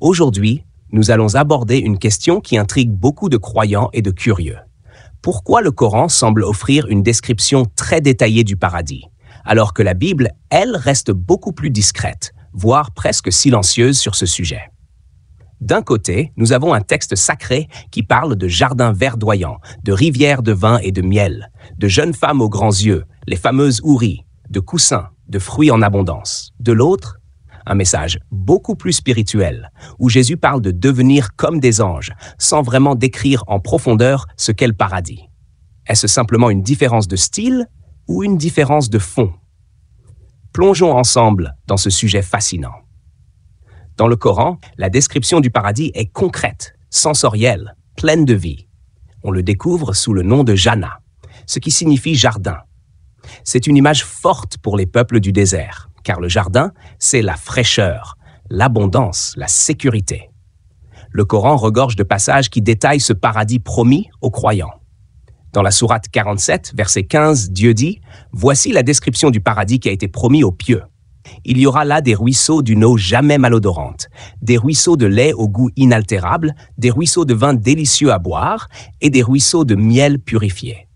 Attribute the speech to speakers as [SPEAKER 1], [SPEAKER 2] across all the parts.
[SPEAKER 1] Aujourd'hui, nous allons aborder une question qui intrigue beaucoup de croyants et de curieux. Pourquoi le Coran semble offrir une description très détaillée du paradis, alors que la Bible, elle, reste beaucoup plus discrète, voire presque silencieuse sur ce sujet? D'un côté, nous avons un texte sacré qui parle de jardins verdoyants, de rivières de vin et de miel, de jeunes femmes aux grands yeux, les fameuses houris, de coussins, de fruits en abondance. De l'autre, un message beaucoup plus spirituel, où Jésus parle de devenir comme des anges, sans vraiment décrire en profondeur ce qu'est le paradis. Est-ce simplement une différence de style ou une différence de fond? Plongeons ensemble dans ce sujet fascinant. Dans le Coran, la description du paradis est concrète, sensorielle, pleine de vie. On le découvre sous le nom de Jannah, ce qui signifie jardin. C'est une image forte pour les peuples du désert, car le jardin, c'est la fraîcheur, l'abondance, la sécurité. Le Coran regorge de passages qui détaillent ce paradis promis aux croyants. Dans la sourate 47, verset 15, Dieu dit « Voici la description du paradis qui a été promis aux pieux. Il y aura là des ruisseaux d'une eau jamais malodorante, des ruisseaux de lait au goût inaltérable, des ruisseaux de vin délicieux à boire et des ruisseaux de miel purifié. »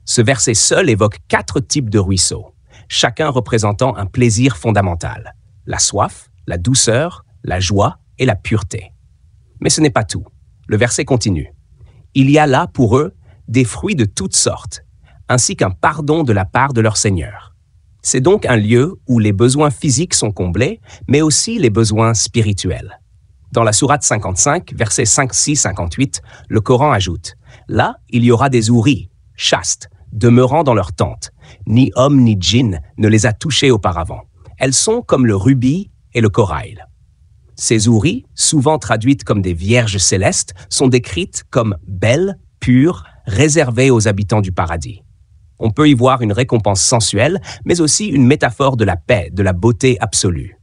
[SPEAKER 1] Ce verset seul évoque 4 types de ruisseaux, chacun représentant un plaisir fondamental: la soif, la douceur, la joie et la pureté. Mais ce n'est pas tout. Le verset continue. Il y a là pour eux des fruits de toutes sortes, ainsi qu'un pardon de la part de leur Seigneur. C'est donc un lieu où les besoins physiques sont comblés, mais aussi les besoins spirituels. Dans la sourate 55, versets 5, 6, 58, le Coran ajoute « Là, il y aura des houris, chastes, demeurant dans leurs tentes. Ni homme ni djinn ne les a touchées auparavant. Elles sont comme le rubis et le corail. » Ces houris, souvent traduites comme des vierges célestes, sont décrites comme belles, pures, réservées aux habitants du paradis. On peut y voir une récompense sensuelle, mais aussi une métaphore de la paix, de la beauté absolue.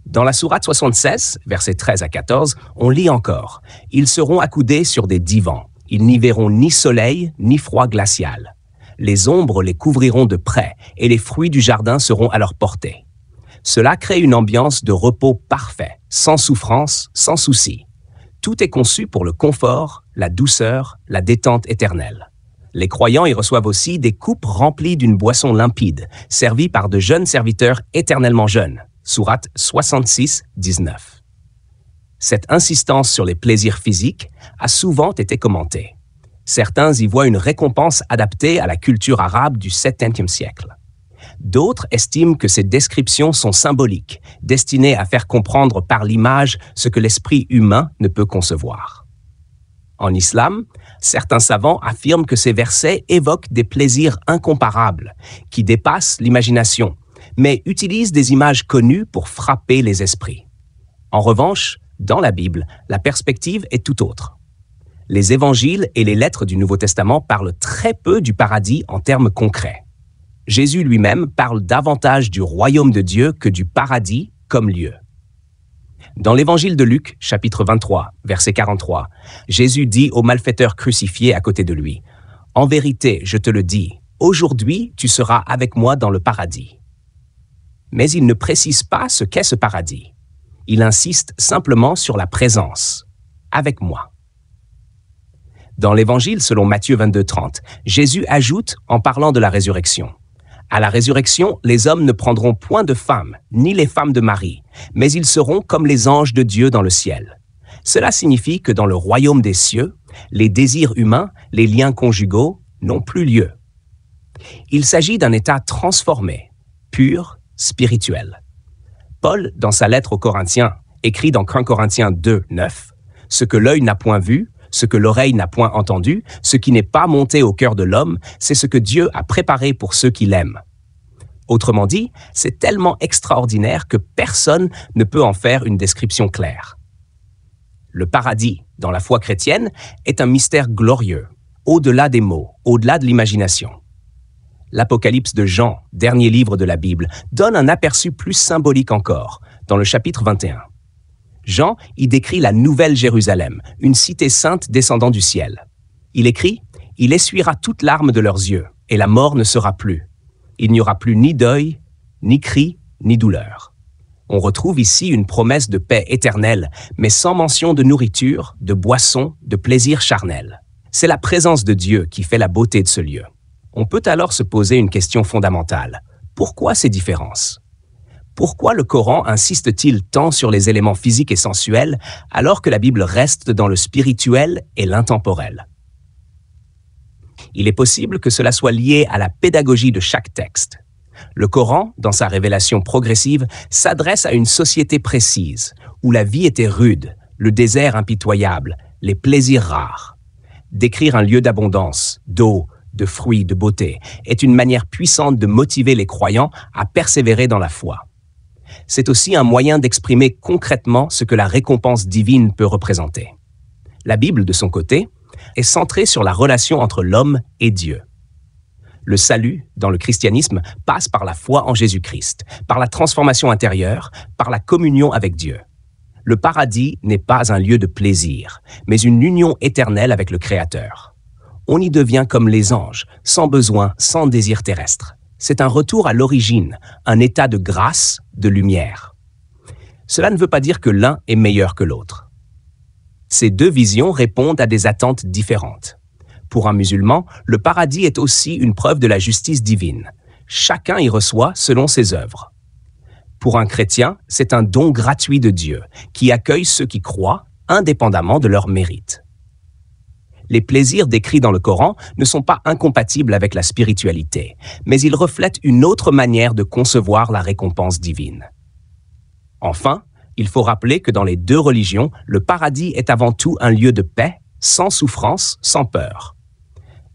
[SPEAKER 1] Dans la sourate 76, versets 13 à 14, on lit encore « Ils seront accoudés sur des divans. Ils n'y verront ni soleil, ni froid glacial. Les ombres les couvriront de près, et les fruits du jardin seront à leur portée. Cela crée une ambiance de repos parfait, sans souffrance, sans souci. Tout est conçu pour le confort, la douceur, la détente éternelle. Les croyants y reçoivent aussi des coupes remplies d'une boisson limpide, servies par de jeunes serviteurs éternellement jeunes. Sourate 66, 19. Cette insistance sur les plaisirs physiques a souvent été commentée. Certains y voient une récompense adaptée à la culture arabe du 7e siècle. D'autres estiment que ces descriptions sont symboliques, destinées à faire comprendre par l'image ce que l'esprit humain ne peut concevoir. En islam, certains savants affirment que ces versets évoquent des plaisirs incomparables, qui dépassent l'imagination, mais utilisent des images connues pour frapper les esprits. En revanche, dans la Bible, la perspective est tout autre. Les évangiles et les lettres du Nouveau Testament parlent très peu du paradis en termes concrets. Jésus lui-même parle davantage du royaume de Dieu que du paradis comme lieu. Dans l'évangile de Luc, chapitre 23, verset 43, Jésus dit au malfaiteur crucifié à côté de lui, « En vérité, je te le dis, aujourd'hui tu seras avec moi dans le paradis. » Mais il ne précise pas ce qu'est ce paradis. Il insiste simplement sur la présence, « avec moi ». Dans l'évangile selon Matthieu 22, 30, Jésus ajoute en parlant de la résurrection, à la résurrection, les hommes ne prendront point de femmes, ni les femmes de Marie, mais ils seront comme les anges de Dieu dans le ciel. Cela signifie que dans le royaume des cieux, les désirs humains, les liens conjugaux n'ont plus lieu. Il s'agit d'un état transformé, pur, spirituel. Paul, dans sa lettre aux Corinthiens, écrit dans 1 Corinthiens 2, 9, « Ce que l'œil n'a point vu, ce que l'oreille n'a point entendu, ce qui n'est pas monté au cœur de l'homme, c'est ce que Dieu a préparé pour ceux qui l'aiment. » Autrement dit, c'est tellement extraordinaire que personne ne peut en faire une description claire. Le paradis, dans la foi chrétienne, est un mystère glorieux, au-delà des mots, au-delà de l'imagination. L'Apocalypse de Jean, dernier livre de la Bible, donne un aperçu plus symbolique encore, dans le chapitre 21. Jean y décrit la nouvelle Jérusalem, une cité sainte descendant du ciel. Il écrit « Il essuiera toute larme de leurs yeux, et la mort ne sera plus. Il n'y aura plus ni deuil, ni cri, ni douleur. On retrouve ici une promesse de paix éternelle, mais sans mention de nourriture, de boisson, de plaisir charnel. C'est la présence de Dieu qui fait la beauté de ce lieu. On peut alors se poser une question fondamentale. Pourquoi ces différences? Pourquoi le Coran insiste-t-il tant sur les éléments physiques et sensuels alors que la Bible reste dans le spirituel et l'intemporel? Il est possible que cela soit lié à la pédagogie de chaque texte. Le Coran, dans sa révélation progressive, s'adresse à une société précise, où la vie était rude, le désert impitoyable, les plaisirs rares. Décrire un lieu d'abondance, d'eau, de fruits, de beauté, est une manière puissante de motiver les croyants à persévérer dans la foi. C'est aussi un moyen d'exprimer concrètement ce que la récompense divine peut représenter. La Bible, de son côté, est centrée sur la relation entre l'homme et Dieu. Le salut, dans le christianisme, passe par la foi en Jésus-Christ, par la transformation intérieure, par la communion avec Dieu. Le paradis n'est pas un lieu de plaisir, mais une union éternelle avec le Créateur. On y devient comme les anges, sans besoin, sans désir terrestre. C'est un retour à l'origine, un état de grâce, de lumière. Cela ne veut pas dire que l'un est meilleur que l'autre. Ces deux visions répondent à des attentes différentes. Pour un musulman, le paradis est aussi une preuve de la justice divine. Chacun y reçoit selon ses œuvres. Pour un chrétien, c'est un don gratuit de Dieu, qui accueille ceux qui croient, indépendamment de leur mérite. Les plaisirs décrits dans le Coran ne sont pas incompatibles avec la spiritualité, mais ils reflètent une autre manière de concevoir la récompense divine. Enfin, il faut rappeler que dans les deux religions, le paradis est avant tout un lieu de paix, sans souffrance, sans peur.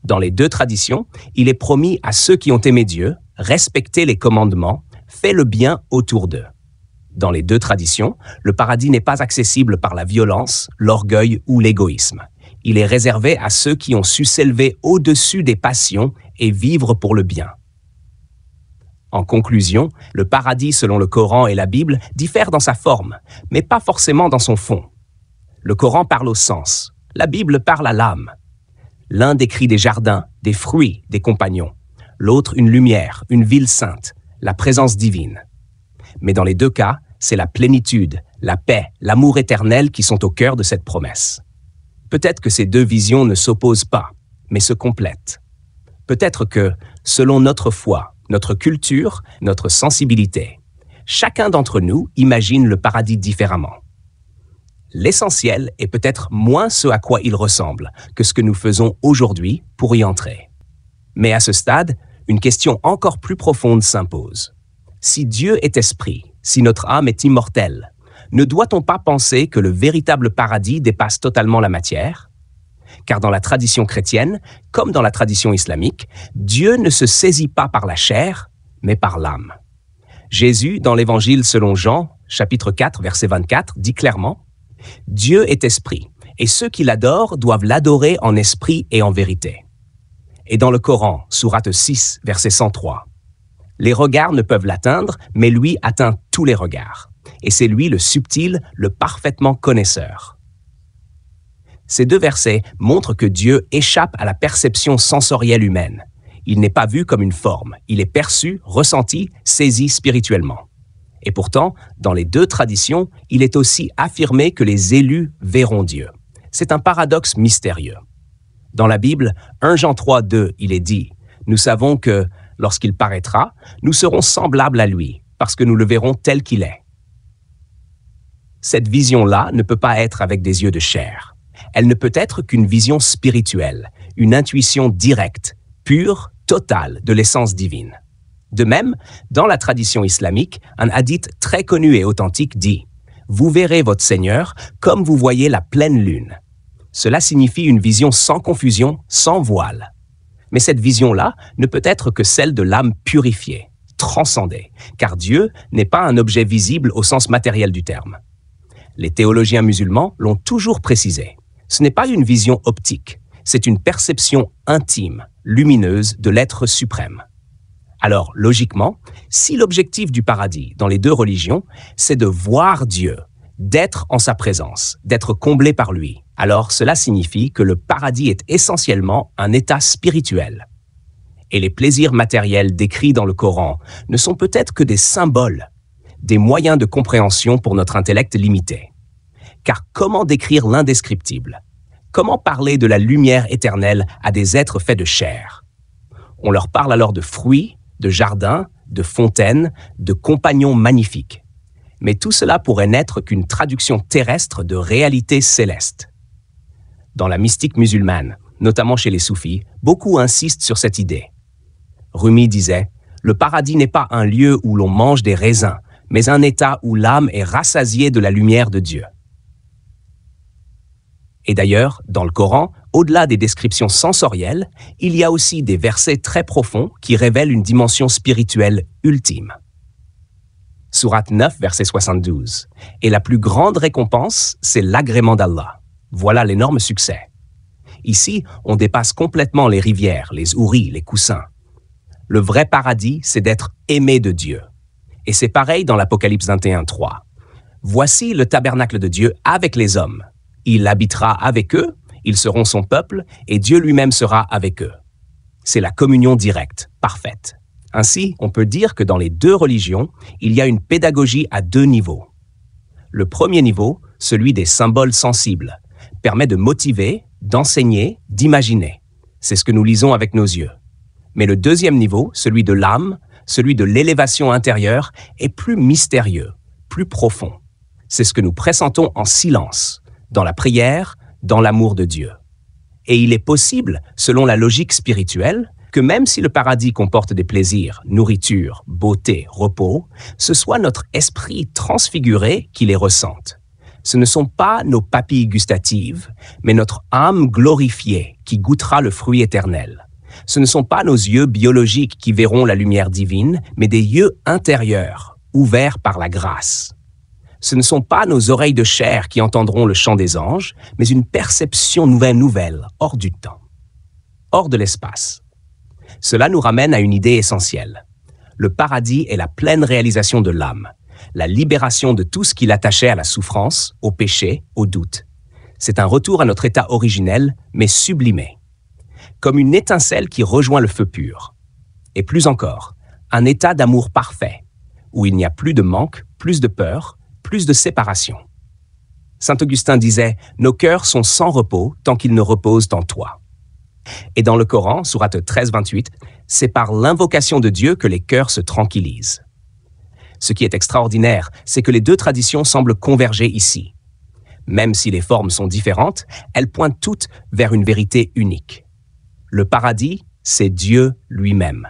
[SPEAKER 1] Dans les deux traditions, il est promis à ceux qui ont aimé Dieu, respecté les commandements, fait le bien autour d'eux. Dans les deux traditions, le paradis n'est pas accessible par la violence, l'orgueil ou l'égoïsme. Il est réservé à ceux qui ont su s'élever au-dessus des passions et vivre pour le bien. En conclusion, le paradis selon le Coran et la Bible diffère dans sa forme, mais pas forcément dans son fond. Le Coran parle au sens, la Bible parle à l'âme. L'un décrit des jardins, des fruits, des compagnons. L'autre une lumière, une ville sainte, la présence divine. Mais dans les deux cas, c'est la plénitude, la paix, l'amour éternel qui sont au cœur de cette promesse. Peut-être que ces deux visions ne s'opposent pas, mais se complètent. Peut-être que, selon notre foi, notre culture, notre sensibilité, chacun d'entre nous imagine le paradis différemment. L'essentiel est peut-être moins ce à quoi il ressemble que ce que nous faisons aujourd'hui pour y entrer. Mais à ce stade, une question encore plus profonde s'impose. Si Dieu est esprit, si notre âme est immortelle, ne doit-on pas penser que le véritable paradis dépasse totalement la matière? Car dans la tradition chrétienne, comme dans la tradition islamique, Dieu ne se saisit pas par la chair, mais par l'âme. Jésus, dans l'Évangile selon Jean, chapitre 4, verset 24, dit clairement « Dieu est esprit, et ceux qui l'adorent doivent l'adorer en esprit et en vérité. » Et dans le Coran, sourate 6, verset 103, « Les regards ne peuvent l'atteindre, mais lui atteint tous les regards. Et c'est lui le subtil, le parfaitement connaisseur. » Ces deux versets montrent que Dieu échappe à la perception sensorielle humaine. Il n'est pas vu comme une forme, il est perçu, ressenti, saisi spirituellement. Et pourtant, dans les deux traditions, il est aussi affirmé que les élus verront Dieu. C'est un paradoxe mystérieux. Dans la Bible, 1 Jean 3, 2, il est dit « Nous savons que, lorsqu'il paraîtra, nous serons semblables à lui, parce que nous le verrons tel qu'il est. » Cette vision-là ne peut pas être avec des yeux de chair. Elle ne peut être qu'une vision spirituelle, une intuition directe, pure, totale de l'essence divine. De même, dans la tradition islamique, un hadith très connu et authentique dit « Vous verrez votre Seigneur comme vous voyez la pleine lune. » Cela signifie une vision sans confusion, sans voile. Mais cette vision-là ne peut être que celle de l'âme purifiée, transcendée, car Dieu n'est pas un objet visible au sens matériel du terme. Les théologiens musulmans l'ont toujours précisé. Ce n'est pas une vision optique, c'est une perception intime, lumineuse de l'être suprême. Alors, logiquement, si l'objectif du paradis dans les deux religions, c'est de voir Dieu, d'être en sa présence, d'être comblé par lui, alors cela signifie que le paradis est essentiellement un état spirituel. Et les plaisirs matériels décrits dans le Coran ne sont peut-être que des symboles, des moyens de compréhension pour notre intellect limité. Car comment décrire l'indescriptible? Comment parler de la lumière éternelle à des êtres faits de chair? On leur parle alors de fruits, de jardins, de fontaines, de compagnons magnifiques. Mais tout cela pourrait n'être qu'une traduction terrestre de réalité céleste. Dans la mystique musulmane, notamment chez les soufis, beaucoup insistent sur cette idée. Rumi disait « Le paradis n'est pas un lieu où l'on mange des raisins, mais un état où l'âme est rassasiée de la lumière de Dieu. » Et d'ailleurs, dans le Coran, au-delà des descriptions sensorielles, il y a aussi des versets très profonds qui révèlent une dimension spirituelle ultime. Sourate 9, verset 72. « Et la plus grande récompense, c'est l'agrément d'Allah. » Voilà l'énorme succès. Ici, on dépasse complètement les rivières, les houris, les coussins. Le vrai paradis, c'est d'être aimé de Dieu. Et c'est pareil dans l'Apocalypse 21, 3. « Voici le tabernacle de Dieu avec les hommes. Il habitera avec eux, ils seront son peuple, et Dieu lui-même sera avec eux. » C'est la communion directe, parfaite. Ainsi, on peut dire que dans les deux religions, il y a une pédagogie à deux niveaux. Le premier niveau, celui des symboles sensibles, permet de motiver, d'enseigner, d'imaginer. C'est ce que nous lisons avec nos yeux. Mais le deuxième niveau, celui de l'âme, celui de l'élévation intérieure, est plus mystérieux, plus profond. C'est ce que nous pressentons en silence, dans la prière, dans l'amour de Dieu. Et il est possible, selon la logique spirituelle, que même si le paradis comporte des plaisirs, nourriture, beauté, repos, ce soit notre esprit transfiguré qui les ressente. Ce ne sont pas nos papilles gustatives, mais notre âme glorifiée qui goûtera le fruit éternel. Ce ne sont pas nos yeux biologiques qui verront la lumière divine, mais des yeux intérieurs, ouverts par la grâce. Ce ne sont pas nos oreilles de chair qui entendront le chant des anges, mais une perception nouvelle, hors du temps, hors de l'espace. Cela nous ramène à une idée essentielle. Le paradis est la pleine réalisation de l'âme, la libération de tout ce qui l'attachait à la souffrance, au péché, au doute. C'est un retour à notre état originel, mais sublimé. Comme une étincelle qui rejoint le feu pur. Et plus encore, un état d'amour parfait, où il n'y a plus de manque, plus de peur, plus de séparation. Saint Augustin disait « Nos cœurs sont sans repos tant qu'ils ne reposent en toi ». Et dans le Coran, sourate 13, 28, c'est par l'invocation de Dieu que les cœurs se tranquillisent. Ce qui est extraordinaire, c'est que les deux traditions semblent converger ici. Même si les formes sont différentes, elles pointent toutes vers une vérité unique. Le paradis, c'est Dieu lui-même.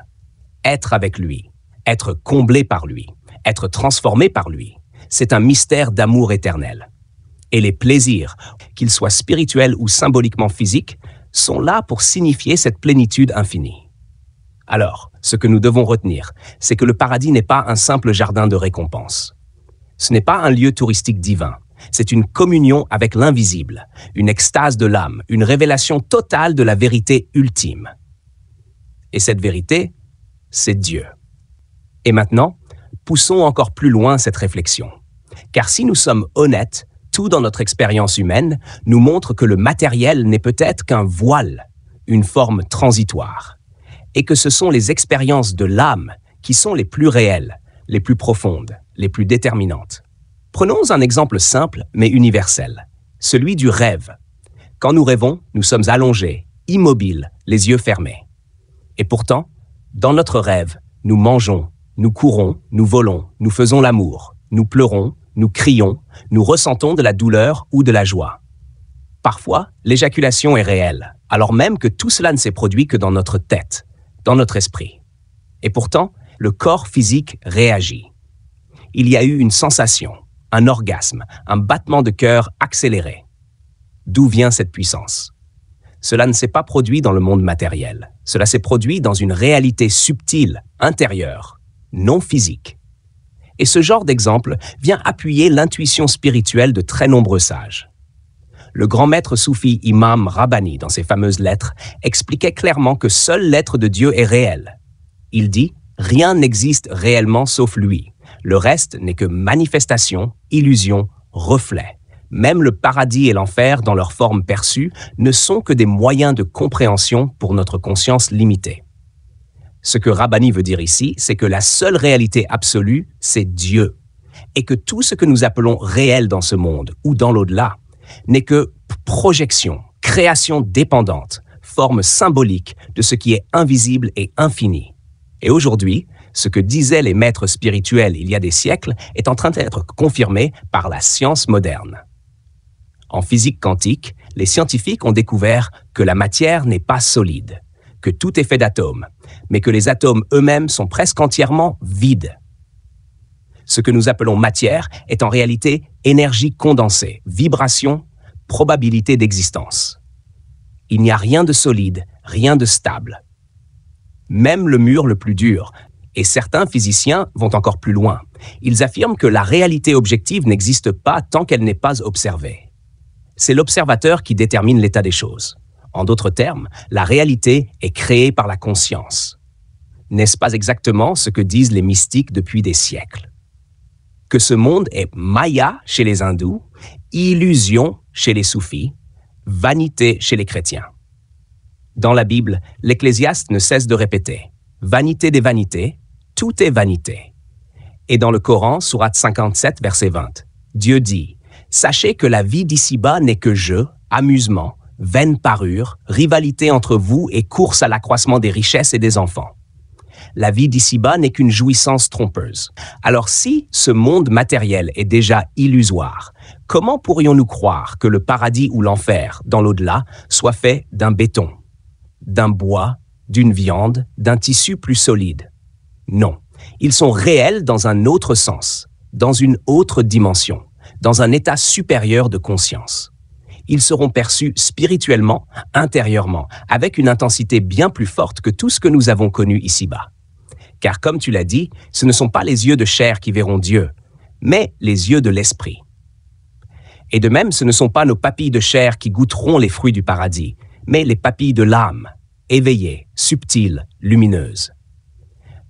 [SPEAKER 1] Être avec lui, être comblé par lui, être transformé par lui, c'est un mystère d'amour éternel. Et les plaisirs, qu'ils soient spirituels ou symboliquement physiques, sont là pour signifier cette plénitude infinie. Alors, ce que nous devons retenir, c'est que le paradis n'est pas un simple jardin de récompense. Ce n'est pas un lieu touristique divin, c'est une communion avec l'invisible, une extase de l'âme, une révélation totale de la vérité ultime. Et cette vérité, c'est Dieu. Et maintenant, poussons encore plus loin cette réflexion. Car si nous sommes honnêtes, tout dans notre expérience humaine nous montre que le matériel n'est peut-être qu'un voile, une forme transitoire, et que ce sont les expériences de l'âme qui sont les plus réelles, les plus profondes, les plus déterminantes. Prenons un exemple simple mais universel, celui du rêve. Quand nous rêvons, nous sommes allongés, immobiles, les yeux fermés. Et pourtant, dans notre rêve, nous mangeons, nous courons, nous volons, nous faisons l'amour, nous pleurons, nous crions, nous ressentons de la douleur ou de la joie. Parfois, l'éjaculation est réelle, alors même que tout cela ne s'est produit que dans notre tête, dans notre esprit. Et pourtant, le corps physique réagit. Il y a eu une sensation, un orgasme, un battement de cœur accéléré. D'où vient cette puissance? Cela ne s'est pas produit dans le monde matériel. Cela s'est produit dans une réalité subtile, intérieure, non physique. Et ce genre d'exemple vient appuyer l'intuition spirituelle de très nombreux sages. Le grand maître soufi Imam Rabbani, dans ses fameuses lettres, expliquait clairement que seul l'être de Dieu est réel. Il dit « Rien n'existe réellement sauf lui. Le reste n'est que manifestation, illusion, reflet. Même le paradis et l'enfer, dans leur forme perçue, ne sont que des moyens de compréhension pour notre conscience limitée. » Ce que Rabbani veut dire ici, c'est que la seule réalité absolue, c'est Dieu. et que tout ce que nous appelons réel dans ce monde ou dans l'au-delà n'est que projection, création dépendante, forme symbolique de ce qui est invisible et infini. Et aujourd'hui, ce que disaient les maîtres spirituels il y a des siècles est en train d'être confirmé par la science moderne. En physique quantique, les scientifiques ont découvert que la matière n'est pas solide, que tout est fait d'atomes, mais que les atomes eux-mêmes sont presque entièrement vides. Ce que nous appelons matière est en réalité énergie condensée, vibration, probabilité d'existence. Il n'y a rien de solide, rien de stable. Même le mur le plus dur, et certains physiciens vont encore plus loin. Ils affirment que la réalité objective n'existe pas tant qu'elle n'est pas observée. C'est l'observateur qui détermine l'état des choses. En d'autres termes, la réalité est créée par la conscience. N'est-ce pas exactement ce que disent les mystiques depuis des siècles? Que ce monde est maya chez les hindous, illusion chez les soufis, vanité chez les chrétiens. Dans la Bible, l'Ecclésiaste ne cesse de répéter « Vanité des vanités, tout est vanité ». Et dans le Coran, sourate 57, verset 20, Dieu dit « Sachez que la vie d'ici-bas n'est que jeu, amusement, vaine parure, rivalité entre vous et course à l'accroissement des richesses et des enfants. La vie d'ici-bas n'est qu'une jouissance trompeuse. Alors si ce monde matériel est déjà illusoire, comment pourrions-nous croire que le paradis ou l'enfer, dans l'au-delà, soit fait d'un béton, d'un bois, d'une viande, d'un tissu plus solide? Non, ils sont réels dans un autre sens, dans une autre dimension, dans un état supérieur de conscience. Ils seront perçus spirituellement, intérieurement, avec une intensité bien plus forte que tout ce que nous avons connu ici-bas. Car comme tu l'as dit, ce ne sont pas les yeux de chair qui verront Dieu, mais les yeux de l'esprit. Et de même, ce ne sont pas nos papilles de chair qui goûteront les fruits du paradis, mais les papilles de l'âme, éveillées, subtiles, lumineuses.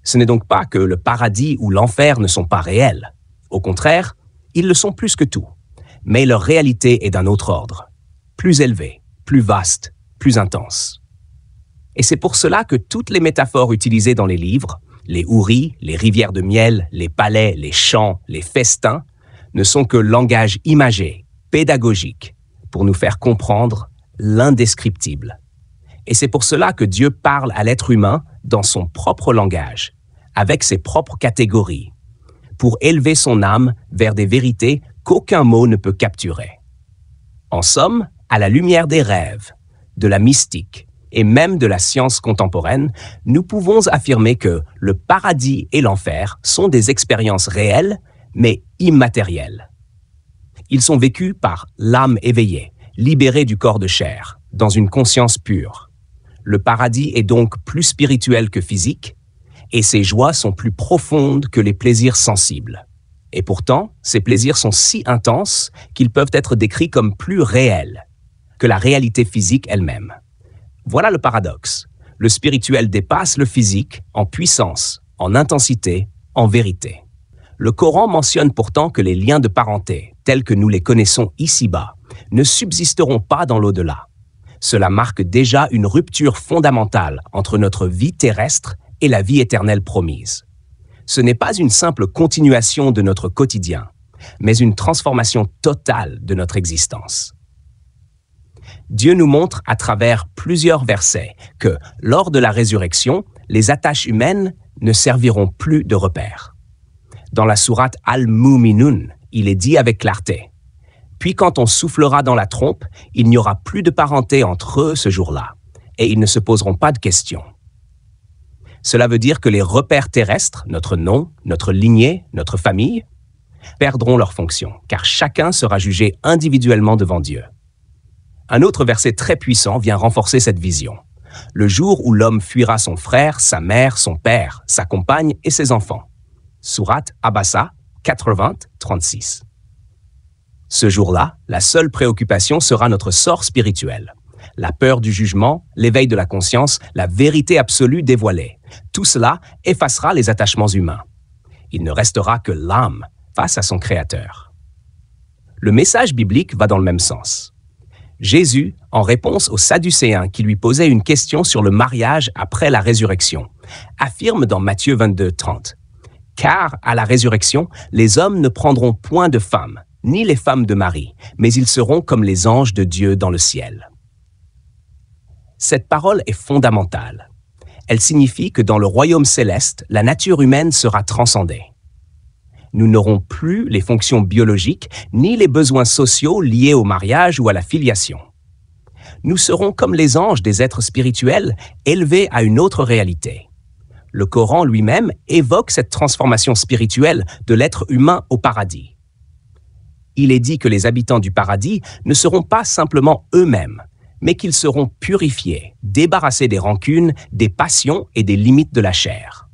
[SPEAKER 1] Ce n'est donc pas que le paradis ou l'enfer ne sont pas réels. Au contraire, ils le sont plus que tout. Mais leur réalité est d'un autre ordre, plus élevée, plus vaste, plus intense. Et c'est pour cela que toutes les métaphores utilisées dans les livres, les houris, les rivières de miel, les palais, les chants, les festins, ne sont que langage imagé, pédagogique, pour nous faire comprendre l'indescriptible. Et c'est pour cela que Dieu parle à l'être humain dans son propre langage, avec ses propres catégories, pour élever son âme vers des vérités qu'aucun mot ne peut capturer. En somme, à la lumière des rêves, de la mystique et même de la science contemporaine, nous pouvons affirmer que le paradis et l'enfer sont des expériences réelles, mais immatérielles. Ils sont vécus par l'âme éveillée, libérée du corps de chair, dans une conscience pure. Le paradis est donc plus spirituel que physique, et ses joies sont plus profondes que les plaisirs sensibles. Et pourtant, ces plaisirs sont si intenses qu'ils peuvent être décrits comme plus réels que la réalité physique elle-même. Voilà le paradoxe. Le spirituel dépasse le physique en puissance, en intensité, en vérité. Le Coran mentionne pourtant que les liens de parenté, tels que nous les connaissons ici-bas, ne subsisteront pas dans l'au-delà. Cela marque déjà une rupture fondamentale entre notre vie terrestre et la vie éternelle promise. Ce n'est pas une simple continuation de notre quotidien, mais une transformation totale de notre existence. Dieu nous montre à travers plusieurs versets que, lors de la résurrection, les attaches humaines ne serviront plus de repère. Dans la sourate Al-Mu'minun, il est dit avec clarté « Puis quand on soufflera dans la trompe, il n'y aura plus de parenté entre eux ce jour-là, et ils ne se poseront pas de questions. » Cela veut dire que les repères terrestres, notre nom, notre lignée, notre famille, perdront leur fonction, car chacun sera jugé individuellement devant Dieu. Un autre verset très puissant vient renforcer cette vision. Le jour où l'homme fuira son frère, sa mère, son père, sa compagne et ses enfants. Sourate Abasa 80, 36. Ce jour-là, la seule préoccupation sera notre sort spirituel. La peur du jugement, l'éveil de la conscience, la vérité absolue dévoilée. Tout cela effacera les attachements humains. Il ne restera que l'âme face à son Créateur. Le message biblique va dans le même sens. Jésus, en réponse aux Sadducéens qui lui posaient une question sur le mariage après la résurrection, affirme dans Matthieu 22, 30 « Car, à la résurrection, les hommes ne prendront point de femmes, ni les femmes de Marie, mais ils seront comme les anges de Dieu dans le ciel. Cette parole est fondamentale. Elle signifie que dans le royaume céleste, la nature humaine sera transcendée. Nous n'aurons plus les fonctions biologiques ni les besoins sociaux liés au mariage ou à la filiation. Nous serons comme les anges des êtres spirituels élevés à une autre réalité. Le Coran lui-même évoque cette transformation spirituelle de l'être humain au paradis. Il est dit que les habitants du paradis ne seront pas simplement eux-mêmes, mais qu'ils seront purifiés, débarrassés des rancunes, des passions et des limites de la chair.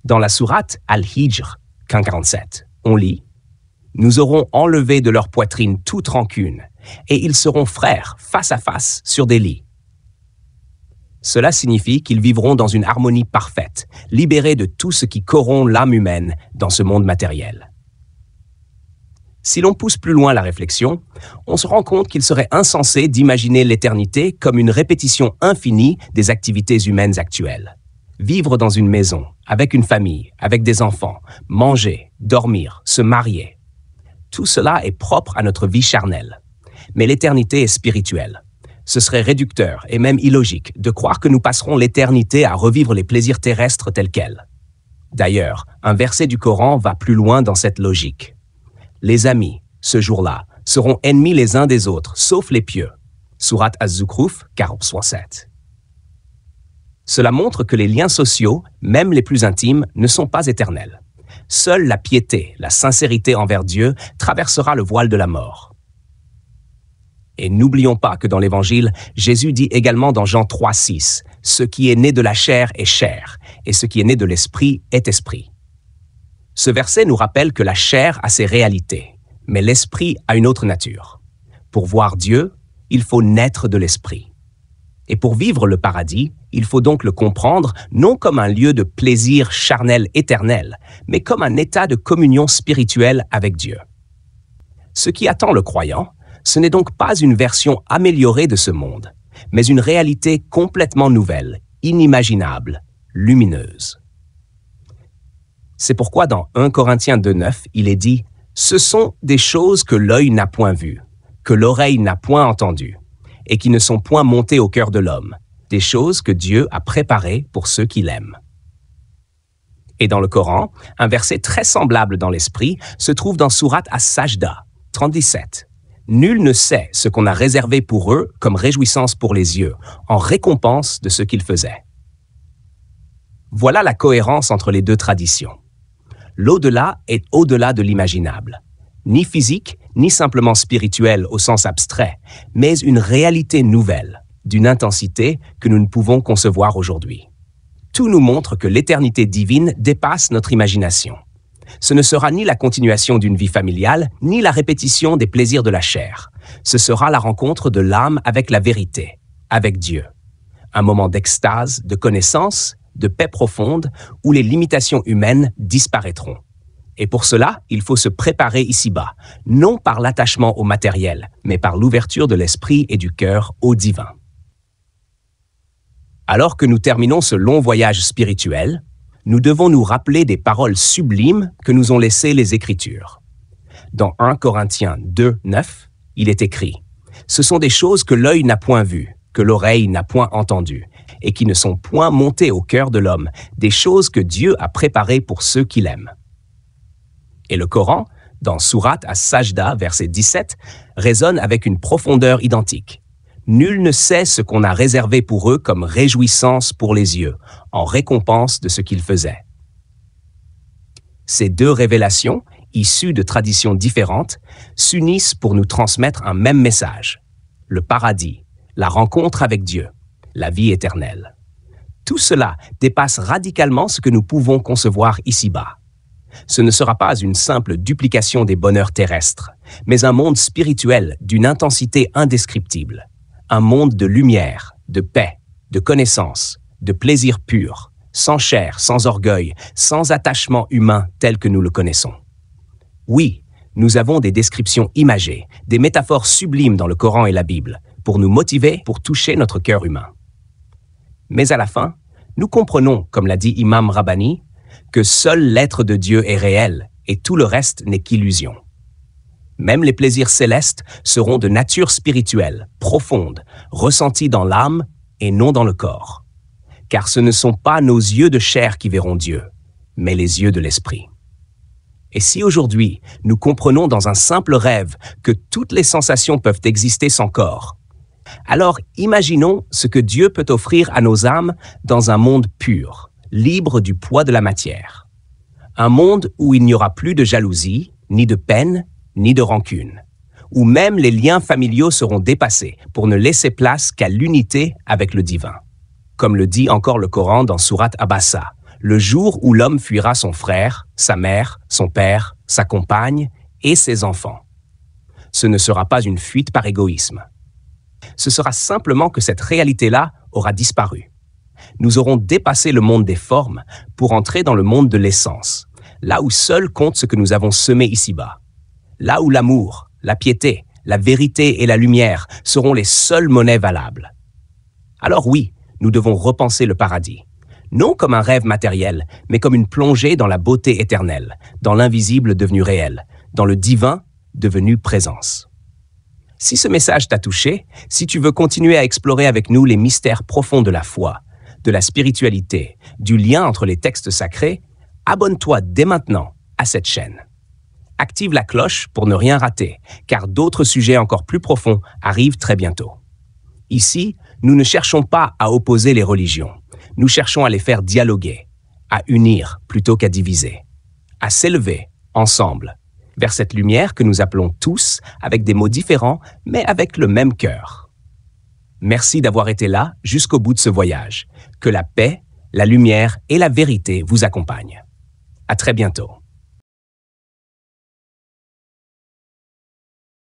[SPEAKER 1] Dans la sourate Al-Hijr, 47, on lit « Nous aurons enlevé de leur poitrine toute rancune, et ils seront frères face à face sur des lits. » Cela signifie qu'ils vivront dans une harmonie parfaite, libérés de tout ce qui corrompt l'âme humaine dans ce monde matériel. Si l'on pousse plus loin la réflexion, on se rend compte qu'il serait insensé d'imaginer l'éternité comme une répétition infinie des activités humaines actuelles. Vivre dans une maison, avec une famille, avec des enfants, manger, dormir, se marier. Tout cela est propre à notre vie charnelle. Mais l'éternité est spirituelle. Ce serait réducteur et même illogique de croire que nous passerons l'éternité à revivre les plaisirs terrestres tels quels. D'ailleurs, un verset du Coran va plus loin dans cette logique. Les amis, ce jour-là, seront ennemis les uns des autres, sauf les pieux. Sourate Az-Zukhruf, 47. Cela montre que les liens sociaux, même les plus intimes, ne sont pas éternels. Seule la piété, la sincérité envers Dieu traversera le voile de la mort. Et n'oublions pas que dans l'Évangile, Jésus dit également dans Jean 3,6 « Ce qui est né de la chair est chair, et ce qui est né de l'esprit est esprit. » Ce verset nous rappelle que la chair a ses réalités, mais l'esprit a une autre nature. Pour voir Dieu, il faut naître de l'esprit. Et pour vivre le paradis, il faut donc le comprendre non comme un lieu de plaisir charnel éternel, mais comme un état de communion spirituelle avec Dieu. Ce qui attend le croyant, ce n'est donc pas une version améliorée de ce monde, mais une réalité complètement nouvelle, inimaginable, lumineuse. C'est pourquoi dans 1 Corinthiens 2,9, il est dit « Ce sont des choses que l'œil n'a point vues, que l'oreille n'a point entendues, et qui ne sont point montées au cœur de l'homme, des choses que Dieu a préparées pour ceux qui l'aiment. » Et dans le Coran, un verset très semblable dans l'esprit se trouve dans Sourate As-Sajda, 37. « Nul ne sait ce qu'on a réservé pour eux comme réjouissance pour les yeux, en récompense de ce qu'ils faisaient. » Voilà la cohérence entre les deux traditions. L'au-delà est au-delà de l'imaginable, ni physique, ni simplement spirituel au sens abstrait, mais une réalité nouvelle, d'une intensité que nous ne pouvons concevoir aujourd'hui. Tout nous montre que l'éternité divine dépasse notre imagination. Ce ne sera ni la continuation d'une vie familiale, ni la répétition des plaisirs de la chair. Ce sera la rencontre de l'âme avec la vérité, avec Dieu. Un moment d'extase, de connaissance, de paix profonde, où les limitations humaines disparaîtront. Et pour cela, il faut se préparer ici-bas, non par l'attachement au matériel, mais par l'ouverture de l'esprit et du cœur au divin. Alors que nous terminons ce long voyage spirituel, nous devons nous rappeler des paroles sublimes que nous ont laissées les Écritures. Dans 1 Corinthiens 2,9, il est écrit « Ce sont des choses que l'œil n'a point vues, que l'oreille n'a point entendues, et qui ne sont point montées au cœur de l'homme, des choses que Dieu a préparées pour ceux qui l'aiment. » Et le Coran, dans Sourate As-Sajda, verset 17, résonne avec une profondeur identique. Nul ne sait ce qu'on a réservé pour eux comme réjouissance pour les yeux, en récompense de ce qu'ils faisaient. Ces deux révélations, issues de traditions différentes, s'unissent pour nous transmettre un même message, le paradis, la rencontre avec Dieu, la vie éternelle. Tout cela dépasse radicalement ce que nous pouvons concevoir ici-bas. Ce ne sera pas une simple duplication des bonheurs terrestres, mais un monde spirituel d'une intensité indescriptible. Un monde de lumière, de paix, de connaissance, de plaisir pur, sans chair, sans orgueil, sans attachement humain tel que nous le connaissons. Oui, nous avons des descriptions imagées, des métaphores sublimes dans le Coran et la Bible, pour nous motiver, pour toucher notre cœur humain. Mais à la fin, nous comprenons, comme l'a dit Imam Rabbani, que seul l'être de Dieu est réel et tout le reste n'est qu'illusion. Même les plaisirs célestes seront de nature spirituelle, profonde, ressentis dans l'âme et non dans le corps. Car ce ne sont pas nos yeux de chair qui verront Dieu, mais les yeux de l'esprit. Et si aujourd'hui, nous comprenons dans un simple rêve que toutes les sensations peuvent exister sans corps, alors imaginons ce que Dieu peut offrir à nos âmes dans un monde pur, libre du poids de la matière. Un monde où il n'y aura plus de jalousie, ni de peine, ni de rancune, où même les liens familiaux seront dépassés pour ne laisser place qu'à l'unité avec le divin. Comme le dit encore le Coran dans Sourate Abasa, le jour où l'homme fuira son frère, sa mère, son père, sa compagne et ses enfants. Ce ne sera pas une fuite par égoïsme. Ce sera simplement que cette réalité-là aura disparu. Nous aurons dépassé le monde des formes pour entrer dans le monde de l'essence, là où seul compte ce que nous avons semé ici-bas. Là où l'amour, la piété, la vérité et la lumière seront les seules monnaies valables. Alors oui, nous devons repenser le paradis. Non comme un rêve matériel, mais comme une plongée dans la beauté éternelle, dans l'invisible devenu réel, dans le divin devenu présence. Si ce message t'a touché, si tu veux continuer à explorer avec nous les mystères profonds de la foi, de la spiritualité, du lien entre les textes sacrés, abonne-toi dès maintenant à cette chaîne. Active la cloche pour ne rien rater, car d'autres sujets encore plus profonds arrivent très bientôt. Ici, nous ne cherchons pas à opposer les religions. Nous cherchons à les faire dialoguer, à unir plutôt qu'à diviser, à s'élever ensemble vers cette lumière que nous appelons tous avec des mots différents, mais avec le même cœur. Merci d'avoir été là jusqu'au bout de ce voyage. Que la paix, la lumière et la vérité vous accompagnent. À très bientôt.